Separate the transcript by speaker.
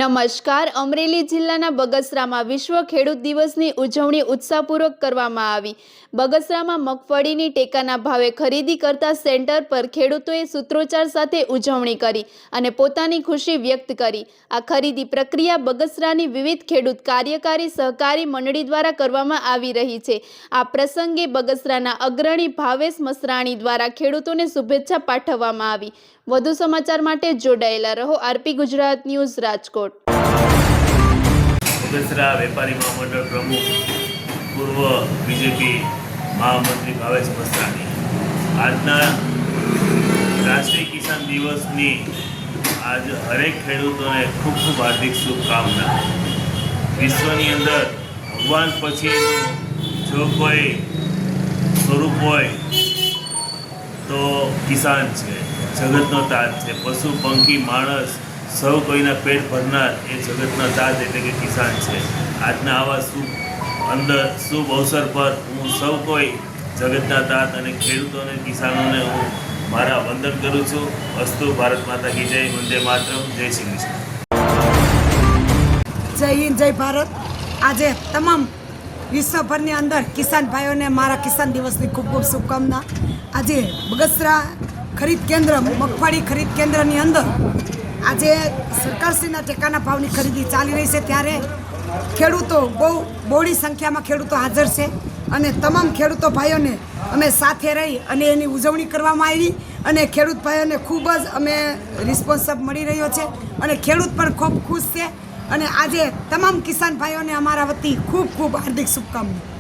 Speaker 1: નમસ્કાર. અમરેલી જિલ્લાના બગસરામાં વિશ્વ ખેડૂત દિવસની ઉજવણી ઉત્સાહપૂર્વક કરવામાં આવી. બગસરામાં મગફળીની ટેકાના ભાવે ખરીદી કરતા સેન્ટર પર ખેડૂતોએ સૂત્રોચ્ચાર સાથે ઉજવણી કરી અને પોતાની ખુશી વ્યક્ત કરી. આ ખરીદી પ્રક્રિયા બગસરાની વિવિધ ખેડૂત કાર્યકારી સહકારી મંડળી દ્વારા કરવામાં આવી રહી છે. આ પ્રસંગે બગસરાના અગ્રણી ભાવેશ મસરાણી દ્વારા ખેડૂતોને શુભેચ્છા પાઠવવામાં આવી. વધુ સમાચાર માટે જોડાયેલા રહો. RP Gujarat news, Rajkot.
Speaker 2: બગસરા વેપારી મહામંડળ પ્રમુખ પૂર્વ બીજેપી મહામંત્રી ભાવેશ મસરાણી આજના રાષ્ટ્રીય કિસાન દિવસની આજ હરેક ખેડૂતોને ખૂબ ખૂબ હાર્દિક શુભકામના. વિશ્વની અંદર ભગવાન પછી જો કોઈ સ્વરૂપ હોય તો કિસાન છે, જગતનો તાજ છે. પશુ પંખી માણસ સૌ કોઈના પેટ ભરનાર એ જગતનો તાજ એટલે કે કિસાન છે. આજના આવા શુભ અવસર પર હું સૌ કોઈ જગતના તાત અને ખેડૂતોને કિસાનોને હું મારા વંદન કરું છું. અસ્તુ. ભારત માતા કી જય. વંદે માતરમ. જય શ્રી કૃષ્ણ.
Speaker 3: જય હિન્દ, જય ભારત. આજે તમામ વિશ્વભરની અંદર કિસાન ભાઈઓને મારા કિસાન દિવસની ખૂબ ખૂબ શુભકામના. આજે બગસરા ખરીદ કેન્દ્ર, મગફળી ખરીદ કેન્દ્રની અંદર આજે સરકારશ્રીના ટેકાના ભાવની ખરીદી ચાલી રહી છે, ત્યારે ખેડૂતો બહોળી સંખ્યામાં ખેડૂતો હાજર છે અને તમામ ખેડૂતો ભાઈઓને અમે સાથે રહી અને એની ઉજવણી કરવામાં આવી અને ખેડૂત ભાઈઓને ખૂબ જ અમે રિસ્પોન્સ મળી રહ્યો છે અને ખેડૂત પણ ખૂબ ખુશ છે અને આજે તમામ કિસાન ભાઈઓને અમારા વતી ખૂબ ખૂબ હાર્દિક શુભકામના.